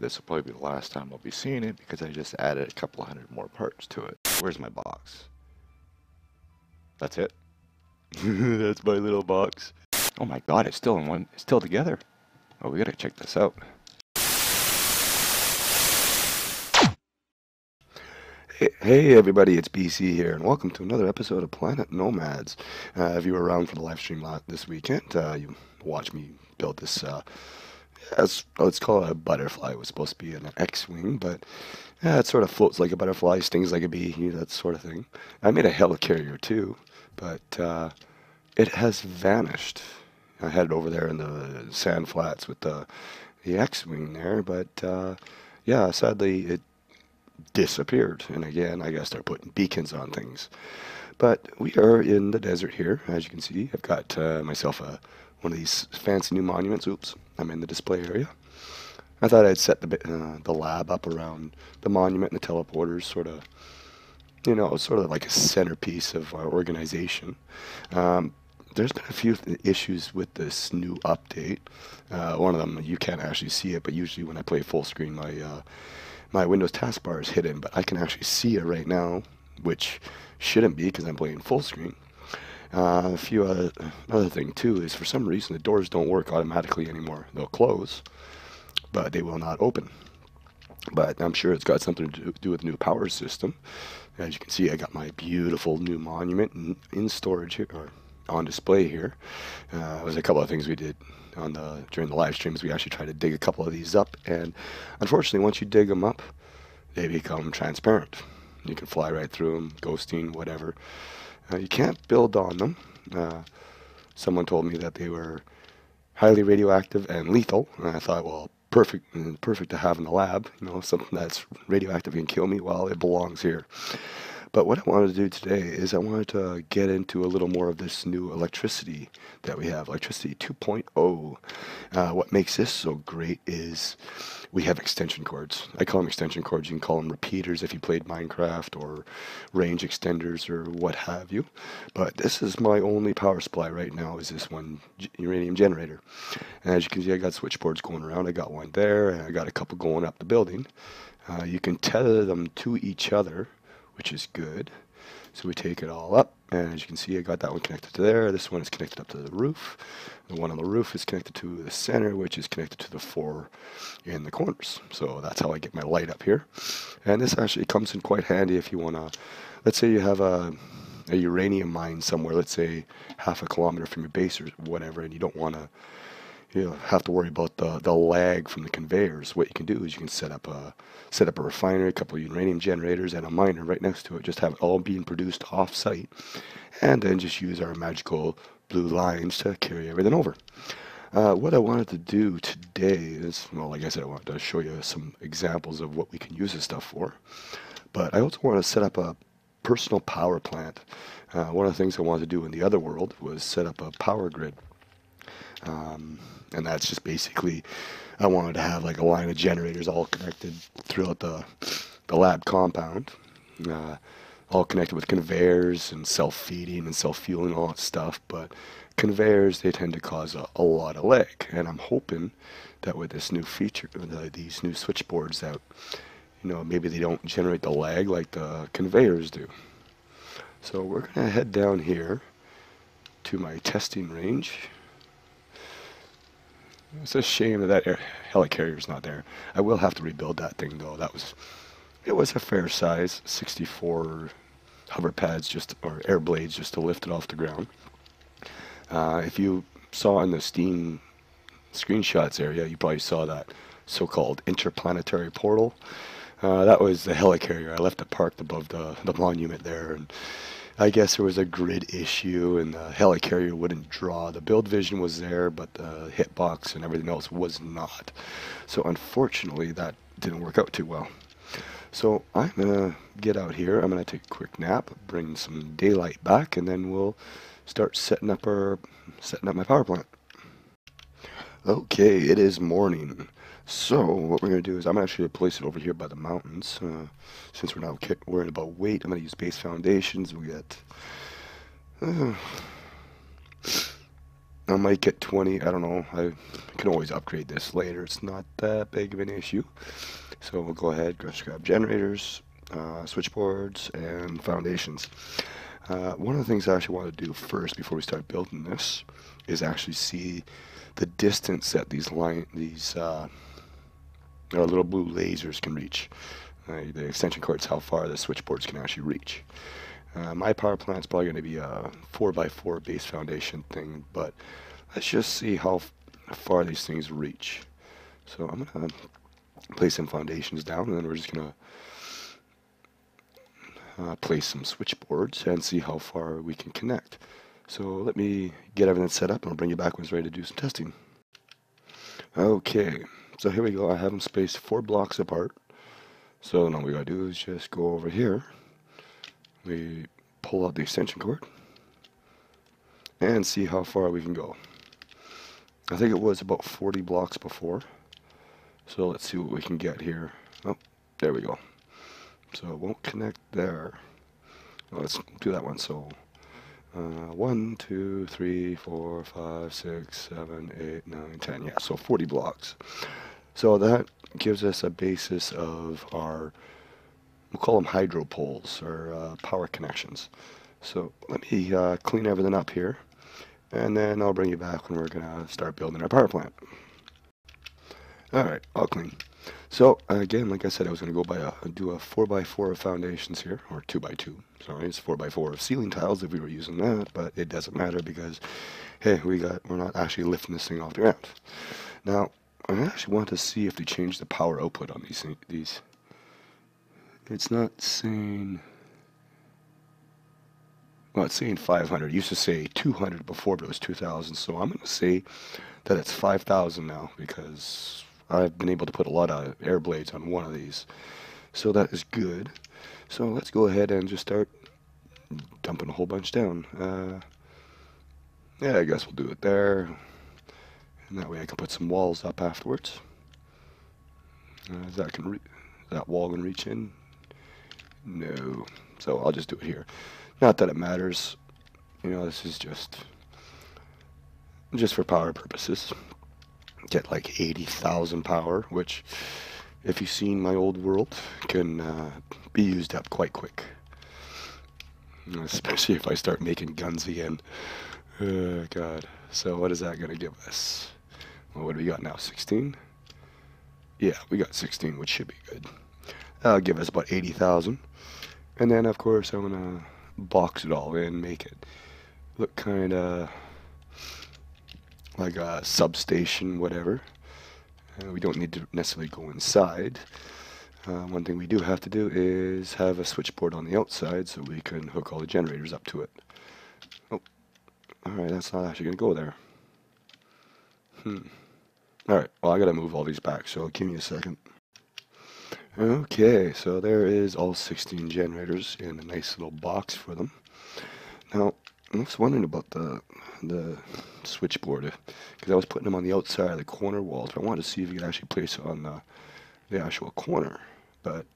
This will probably be the last time I'll be seeing it because I just added a couple hundred more parts to it. Where's my box? That's it? That's my little box. Oh my god, it's still in one, it's still together. Oh, we gotta check this out. Hey everybody, it's BC here, and welcome to another episode of Planet Nomads. If you were around for the live stream this weekend, you watched me build this, let's call it a butterfly. It was supposed to be an X-wing, but yeah, it sort of floats like a butterfly, stings like a bee, that sort of thing. I made a helicarrier too, but it has vanished. I had it over there in the sand flats with the X-wing there, but yeah, sadly it disappeared. And again, I gotta start putting beacons on things. But we are in the desert here, as you can see. I've got myself one of these fancy new monuments. Oops, I'm in the display area. I thought I'd set the lab up around the monument and the teleporters, sort of like a centerpiece of our organization. There's been a few issues with this new update. One of them, you can't actually see it, but usually when I play full screen, my Windows taskbar is hidden, but I can actually see it right now, which shouldn't be because I'm playing full screen. Another thing too is for some reason the doors don't work automatically anymore. They'll close, but they will not open. But I'm sure it's got something to do with the new power system. As you can see, I got my beautiful new monument in storage here, or on display here. There's a couple of things we did during the live streams. We actually tried to dig a couple of these up, and unfortunately, once you dig them up, they become transparent. You can fly right through them, ghosting, whatever. You can't build on them. Someone told me that they were highly radioactive and lethal, and I thought, well, perfect to have in the lab. Something that's radioactive can kill me. Well, it belongs here. But what I wanted to do today is I wanted to get into a little more of this new electricity that we have, electricity 2.0. What makes this so great is we have extension cords. I call them extension cords. You can call them repeaters if you played Minecraft, or range extenders, or what have you. But this is my only power supply right now, is this one uranium generator. And as you can see, I got switchboards going around. I got one there, and I got a couple going up the building. You can tether them to each other, which is good. So we take it all up, and as you can see, I got that one connected to there. This one is connected up to the roof. The one on the roof is connected to the center, which is connected to the 4 in the corners. So that's how I get my light up here. And this actually comes in quite handy if you want to, let's say you have a uranium mine somewhere, let's say half a kilometer from your base or whatever, and you don't want to have to worry about the lag from the conveyors. What you can do is you can set up a refinery, a couple of uranium generators, and a miner right next to it. Just have it all being produced off-site, and then just use our magical blue lines to carry everything over. What I wanted to do today is, well, like I said, I wanted to show you some examples of what we can use this stuff for. But I also want to set up a personal power plant. One of the things I wanted to do in the other world was set up a power grid. And that's just basically, I wanted to have like a line of generators all connected throughout the lab compound, all connected with conveyors and self-feeding and self-fueling, all that stuff. But conveyors, they tend to cause a lot of lag, and I'm hoping that with this new feature, these new switchboards, that maybe they don't generate the lag like the conveyors do. So we're gonna head down here to my testing range. It's a shame that helicarrier's not there. I will have to rebuild that thing though. It was a fair size, 64 hover pads, or air blades, just to lift it off the ground. If you saw in the Steam screenshots area, you probably saw that so-called interplanetary portal. That was the helicarrier. I left it parked above the monument there, and I guess there was a grid issue and the helicarrier wouldn't draw. The build vision was there, but the hitbox and everything else was not. So unfortunately, that didn't work out too well. So I'm gonna get out here. I'm gonna take a quick nap, bring some daylight back, and then we'll start setting up my power plant. Okay, it is morning. So what we're going to do is I'm actually going to place it over here by the mountains. Since we're not worrying about weight, I'm going to use base foundations. We got I might get 20, I don't know. I can always upgrade this later. It's not that big of an issue. So we'll go ahead, just grab generators, switchboards, and foundations. One of the things I actually want to do first before we start building this is actually see the distance that these little blue lasers can reach. The extension cords, how far the switchboards can actually reach. My power plant's probably going to be a 4x4 base foundation thing, but let's just see how far these things reach. So I'm going to place some foundations down, and then we're just going to place some switchboards and see how far we can connect. So let me get everything set up, and I'll bring you back when it's ready to do some testing. Okay, so here we go. I have them spaced 4 blocks apart. So now what we gotta do is just go over here. We pull out the extension cord and see how far we can go. I think it was about 40 blocks before. So let's see what we can get here. Oh, there we go. So it won't connect there. Well, let's do that one. So 1, 2, 3, 4, 5, 6, 7, 8, 9, 10. Yeah, so 40 blocks. So that gives us a basis of our, we'll call them hydro poles, or power connections. So let me clean everything up here, and then I'll bring you back when we're going to start building our power plant. Alright, all clean. So again, like I said, I was going to go do a 4x4 of foundations here, or 2x2. Sorry, it's 4x4 of ceiling tiles if we were using that, but it doesn't matter because, hey, we're not actually lifting this thing off the ground. Now, I actually want to see if they change the power output on these. It's not saying, well, it's saying 500. It used to say 200 before, but it was 2,000. So I'm going to say that it's 5,000 now because I've been able to put a lot of air blades on one of these. So that is good. So let's go ahead and just start dumping a whole bunch down. Yeah, I guess we'll do it there. And that way I can put some walls up afterwards. Is that wall going to reach in? No. So I'll just do it here. Not that it matters. You know, this is just for power purposes. Get like 80,000 power, which, if you've seen my old world, can be used up quite quick. Especially if I start making guns again. Oh, God. So what is that going to give us? Well, what do we got now? 16? Yeah, we got 16, which should be good. That'll give us about 80,000. And then, of course, I'm going to box it all in, make it look kind of like a substation, whatever. We don't need to necessarily go inside. One thing we do have to do is have a switchboard on the outside so we can hook all the generators up to it. Oh, alright, that's not actually going to go there. Alright, well, I got to move all these back, so give me a second. Okay, so there is all 16 generators in a nice little box for them. Now, I was wondering about the switchboard, because I was putting them on the outside of the corner walls. I wanted to see if you could actually place it on the actual corner, but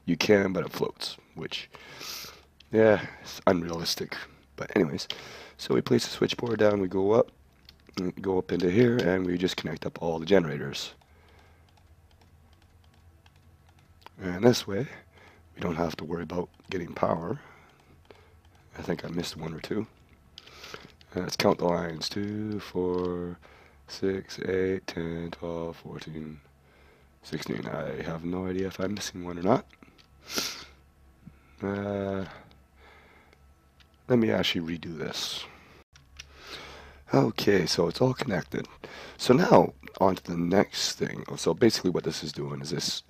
you can, but it floats, which, yeah, it's unrealistic. But anyways, so we place the switchboard down, we go up into here, and we just connect up all the generators. And this way, we don't have to worry about getting power. I think I missed one or two. Let's count the lines. 2, 4, 6, 8, 10, 12, 14, 16. I have no idea if I'm missing one or not. Let me actually redo this. Okay, so it's all connected. So now, on to the next thing. So basically what this is doing is this,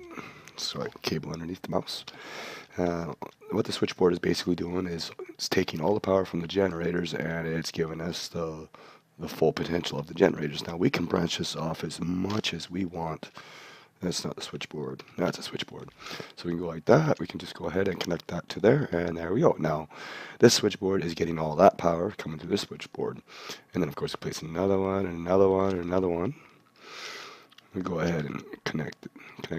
sorry, cable underneath the mouse. What the switchboard is basically doing is it's taking all the power from the generators and it's giving us the full potential of the generators. Now we can branch this off as much as we want. That's not the switchboard. That's a switchboard. So we can go like that. We can just go ahead and connect that to there, and there we go. Now this switchboard is getting all that power coming to this switchboard. And then of course we place another one and another one and another one. We go ahead and connect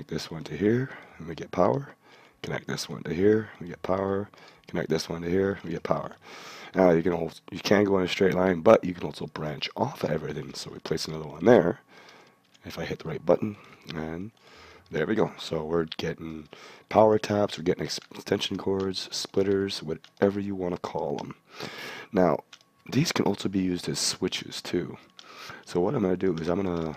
this one to here and we get power. Connect this one to here, we get power. Connect this one to here, we get power. Now you can go in a straight line, but you can also branch off everything. So we place another one there. If I hit the right button, and there we go. So we're getting power taps, we're getting extension cords, splitters, whatever you want to call them. Now, these can also be used as switches too. So what I'm going to do is I'm going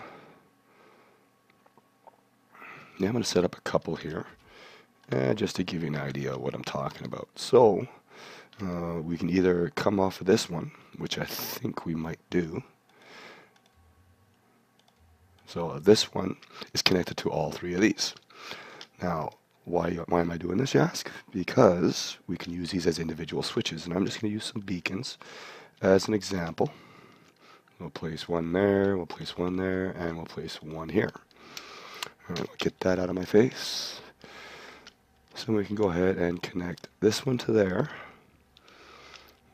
to set up a couple here, just to give you an idea of what I'm talking about. So we can either come off of this one, which I think we might do. So this one is connected to all three of these. Now, why am I doing this, you ask? Because we can use these as individual switches, and I'm just going to use some beacons as an example. We'll place one there, we'll place one there, and we'll place one here. All right, get that out of my face. So we can go ahead and connect this one to there.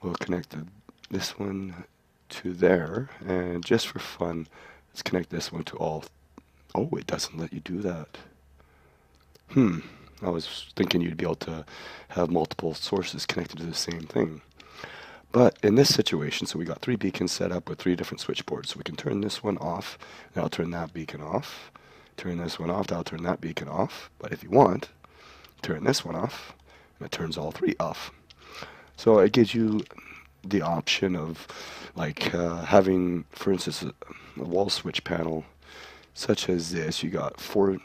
We'll connect this one to there, and just for fun, let's connect this one to all. Oh, it doesn't let you do that. I was thinking you'd be able to have multiple sources connected to the same thing. But in this situation, so we got 3 beacons set up with 3 different switchboards. So we can turn this one off, and I'll turn that beacon off. Turn this one off, I'll turn that beacon off. But if you want, turn this one off, and it turns all 3 off. So it gives you the option of like having, for instance, a wall switch panel such as this. You got four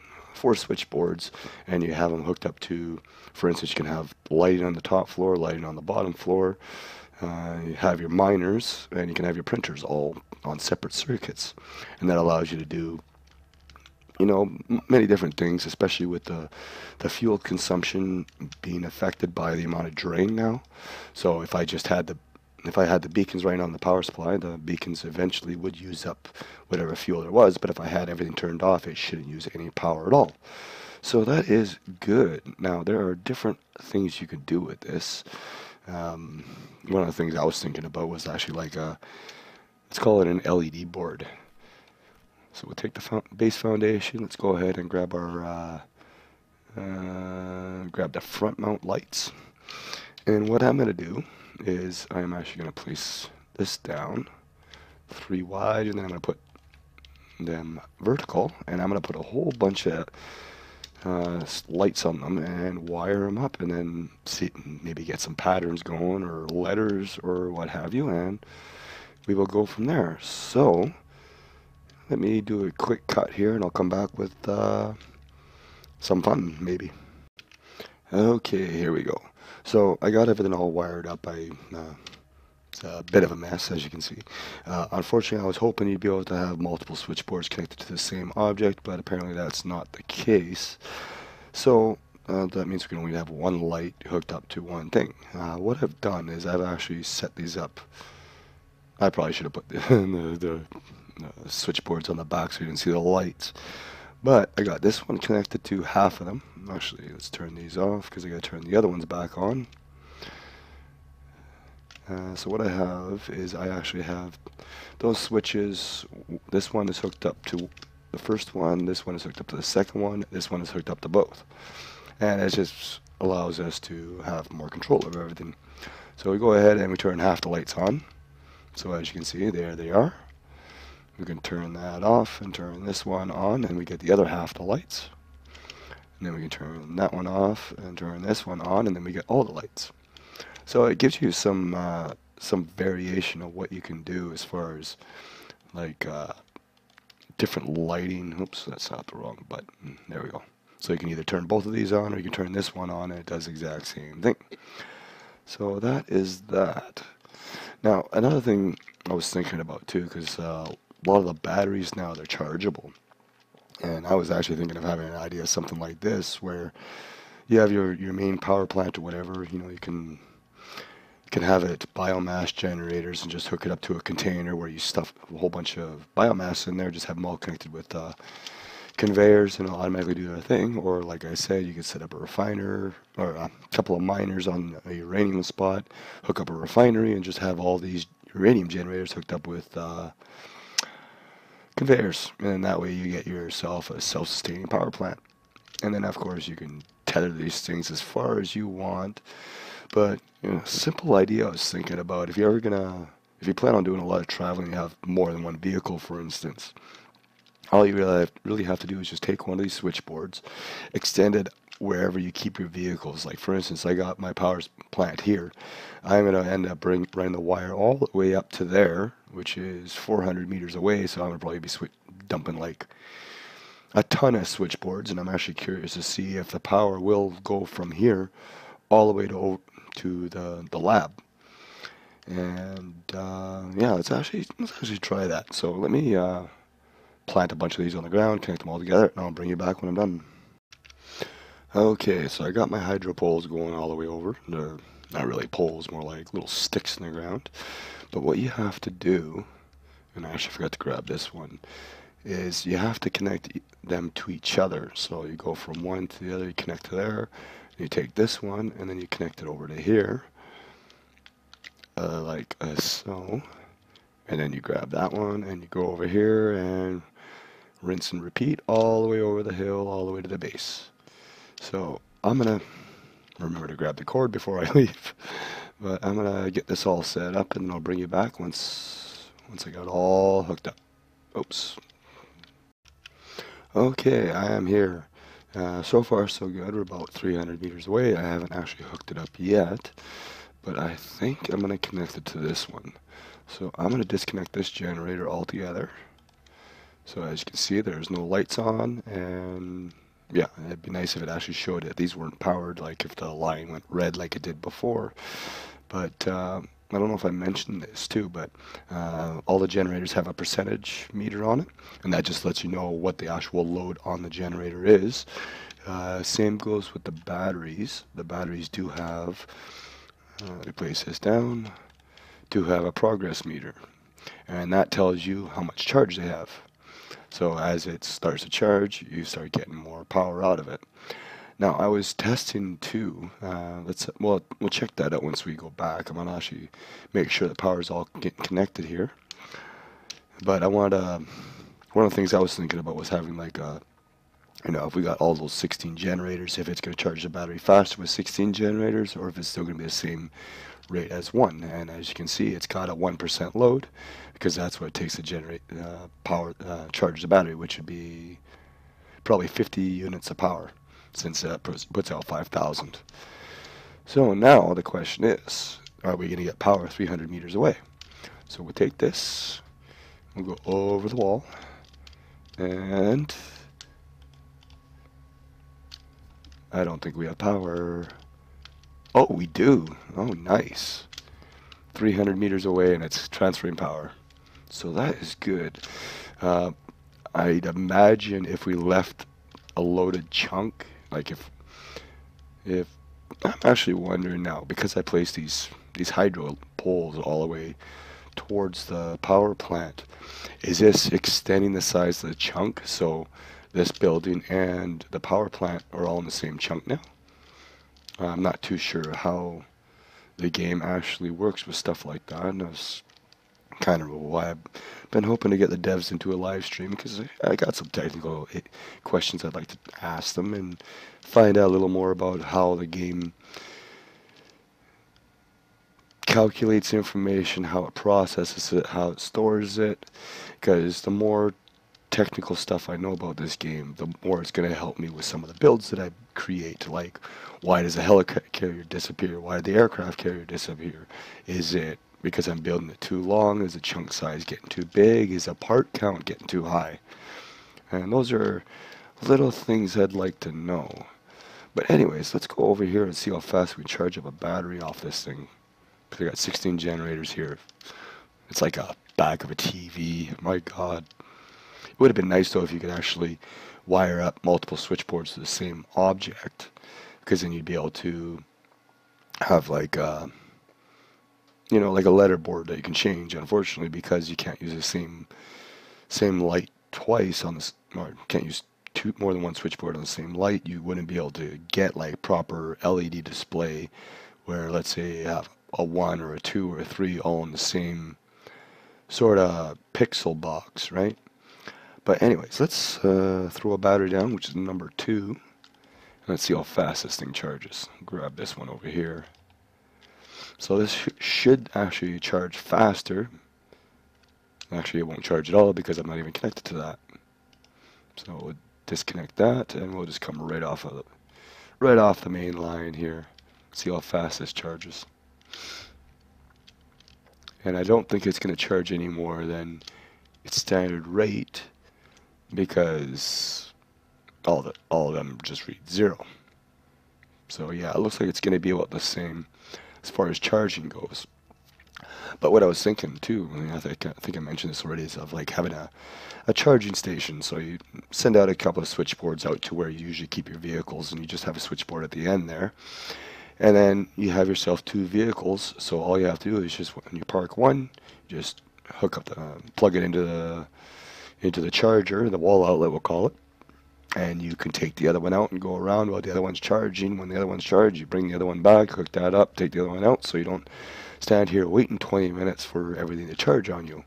switchboards, and you have them hooked up to, for instance, you can have lighting on the top floor, lighting on the bottom floor. You have your miners, and you can have your printers all on separate circuits, and that allows you to do, many different things, especially with the fuel consumption being affected by the amount of drain now. So if I had the beacons right on the power supply, the beacons eventually would use up whatever fuel there was, but if I had everything turned off, it shouldn't use any power at all. So that is good. Now, there are different things you could do with this. One of the things I was thinking about was actually like let's call it an LED board. So we'll take the base foundation. Let's go ahead and grab our grab the front mount lights. And what I'm going to do is I'm actually going to place this down 3 wide, and then I'm going to put them vertical, and I'm going to put a whole bunch of lights on them and wire them up, and then see, maybe get some patterns going or letters or what have you, and we will go from there. So let me do a quick cut here, and I'll come back with some fun maybe. Okay, here we go. So I got everything all wired up. It's a bit of a mess, as you can see. Unfortunately, I was hoping you'd be able to have multiple switchboards connected to the same object, but apparently that's not the case. So that means we can only have one light hooked up to one thing. What I've done is I've actually set these up. I probably should have put the switchboards on the back so you can see the lights. But I got this one connected to half of them. Actually, let's turn these off because I got to turn the other ones back on. So what I have is I actually have those switches. This one is hooked up to the first one. This one is hooked up to the second one. This one is hooked up to both. And it just allows us to have more control over everything. So we go ahead and we turn half the lights on. So as you can see, there they are. We can turn that off and turn this one on, and we get the other half the lights. And then we can turn that one off and turn this one on, and then we get all the lights. So it gives you some variation of what you can do as far as like different lighting. Oops, that's not the wrong button. There we go. So you can either turn both of these on, or you can turn this one on, and it does the exact same thing. So that is that. Now, another thing I was thinking about too, because a lot of the batteries now, they're chargeable. And I was actually thinking of having an idea of something like this, where you have your main power plant or whatever, you can have it biomass generators and just hook it up to a container where you stuff a whole bunch of biomass in there, just have them all connected with conveyors, and it'll automatically do their thing. Or like I said, you could set up a refiner or a couple of miners on a uranium spot, hook up a refinery, and just have all these uranium generators hooked up with conveyors, and that way you get yourself a self-sustaining power plant. And then of course you can tether these things as far as you want, But you know, simple idea I was thinking about. If you plan on doing a lot of traveling, you have more than one vehicle, for instance. All you really have to do is just take one of these switchboards, extend it wherever you keep your vehicles. Like for instance, I got my power plant here. I'm gonna end up running the wire all the way up to there, which is 400 meters away. So I'm gonna probably be dumping like a ton of switchboards, and I'm actually curious to see if the power will go from here all the way to the lab. And yeah, let's actually try that. So let me plant a bunch of these on the ground, connect them all together, and I'll bring you back when I'm done. Okay, so I got my hydro poles going all the way over. They're not really poles, more like little sticks in the ground. But what you have to do, and I actually forgot to grab this one, is you have to connect them to each other. So you go from one to the other, you connect to there, you take this one, and then you connect it over to here, like so. And then you grab that one, and you go over here, and rinse and repeat all the way over the hill, all the way to the base. So I'm gonna remember to grab the cord before I leave, but I'm gonna get this all set up, and I'll bring you back once I got all hooked up. Oops. Okay, I am here. So far so good. We're about 300 meters away. I haven't actually hooked it up yet, but I think I'm gonna connect it to this one. So I'm gonna disconnect this generator altogether. So as you can see, there's no lights on, and yeah, it'd be nice if it actually showed that these weren't powered, like if the line went red like it did before. But I don't know if I mentioned this too, but all the generators have a percentage meter on it, and that just lets you know what the actual load on the generator is. Same goes with the batteries. The batteries do have, let me place this down, do have a progress meter, and that tells you how much charge they have. So as it starts to charge, you start getting more power out of it. Now I was testing too. We'll check that out once we go back. I'm gonna actually make sure the power's all getting connected here. But one of the things I was thinking about was having like a, if we got all those 16 generators, if it's gonna charge the battery faster with 16 generators, or if it's still gonna be the same rate as one. And as you can see, it's got a 1% load, because that's what it takes to generate charge the battery, which would be probably 50 units of power, since it puts out 5,000. So now the question is, are we going to get power 300 meters away? So we'll take this, we'll go over the wall, and I don't think we have power. Oh, we do. Oh, nice. 300 meters away, and it's transferring power. So that is good. I'd imagine if we left a loaded chunk, like if I'm actually wondering now, because I placed these hydro poles all the way towards the power plant, is this extending the size of the chunk, so this building and the power plant are all in the same chunk now? I'm not too sure how the game actually works with stuff like that, and that's kind of why I've been hoping to get the devs into a live stream, because I got some technical questions I'd like to ask them and find out a little more about how the game calculates information, how it processes it, how it stores it, because the more technical stuff I know about this game, the more it's going to help me with some of the builds that I create, like why does the helicarrier carrier disappear? Why did the aircraft carrier disappear? Is it because I'm building it too long? Is the chunk size getting too big? Is the part count getting too high? And those are little things I'd like to know. But anyways, let's go over here and see how fast we can charge up a battery off this thing. I got 16 generators here. It's like a back of a TV. My God. It would have been nice though if you could actually wire up multiple switchboards to the same object, because then you'd be able to have like like a letter board that you can change. Unfortunately, because you can't use the same light twice on this, or can't use more than one switchboard on the same light, you wouldn't be able to get like proper LED display where, let's say, you have a 1 or a 2 or a 3 all in the same sort of pixel box, right? But anyways, let's throw a battery down, which is number 2. And let's see how fast this thing charges. Grab this one over here. So this should actually charge faster. Actually, it won't charge at all because I'm not even connected to that. So we'll disconnect that, and we'll just come right off the main line here. See how fast this charges. And I don't think it's going to charge any more than its standard rate because all of them just read 0. So yeah, it looks like it's going to be about the same as far as charging goes. But what I was thinking too, I mean, I think I mentioned this already, is of like having a charging station. So you send out a couple of switchboards out to where you usually keep your vehicles, and you just have a switchboard at the end there. And then you have yourself 2 vehicles. So all you have to do is just when you park one, just hook up plug it into the charger, the wall outlet we'll call it. And you can take the other one out and go around while the other one's charging. When the other one's charged, you bring the other one back, hook that up, take the other one out, so you don't stand here waiting 20 minutes for everything to charge on you.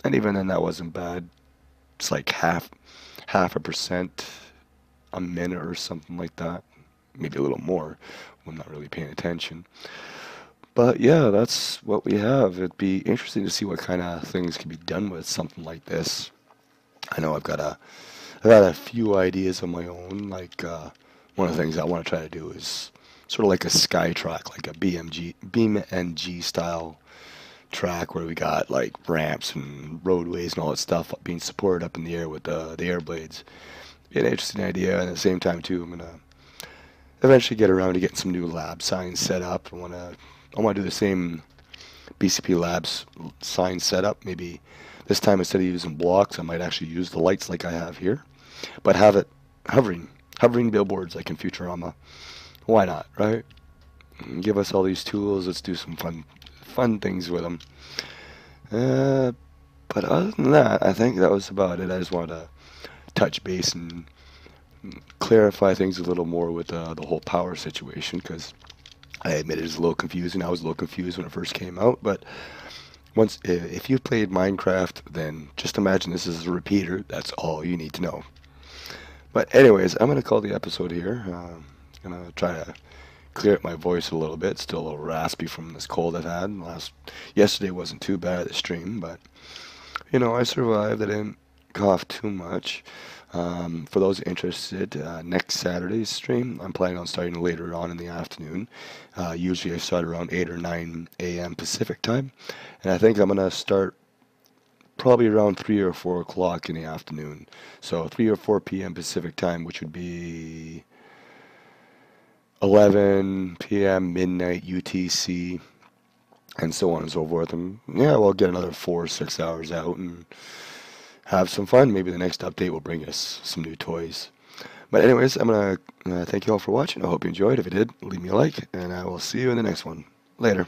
And even then, that wasn't bad. It's like half a percent a minute or something like that. Maybe a little more. I'm not really paying attention. But yeah, that's what we have. It'd be interesting to see what kind of things can be done with something like this. I know I've got a few ideas of my own. Like one of the things I want to try to do is sort of like a sky track, like a BeamNG style track where we got like ramps and roadways and all that stuff being supported up in the air with the air blades. Be an interesting idea, and at the same time too, I'm gonna eventually get around to getting some new lab signs set up. I wanna do the same BCP Labs sign setup. Maybe this time instead of using blocks, I might actually use the lights like I have here, but have it hovering billboards like in Futurama. Why not, right? Give us all these tools. Let's do some fun things with them. But other than that, I think that was about it. I just wanted to touch base and clarify things a little more with the whole power situation, because I admit it is a little confusing. I was a little confused when it first came out, but if you've played Minecraft, then just imagine this is a repeater. That's all you need to know. But anyways, I'm going to call the episode here. I'm going to try to clear up my voice a little bit. Still a little raspy from this cold I've had. Yesterday wasn't too bad at the stream, but I survived. I didn't cough too much. For those interested, next Saturday's stream, I'm planning on starting later on in the afternoon. Usually I start around 8 or 9 a.m. Pacific time, and I think I'm going to start probably around 3 or 4 o'clock in the afternoon. So 3 or 4 p.m. Pacific time, which would be 11 p.m. midnight UTC, and so on and so forth. And yeah, we'll get another 4 or 6 hours out and have some fun. Maybe the next update will bring us some new toys. But anyways, I'm going to thank you all for watching. I hope you enjoyed. If you did, leave me a like, and I will see you in the next one. Later.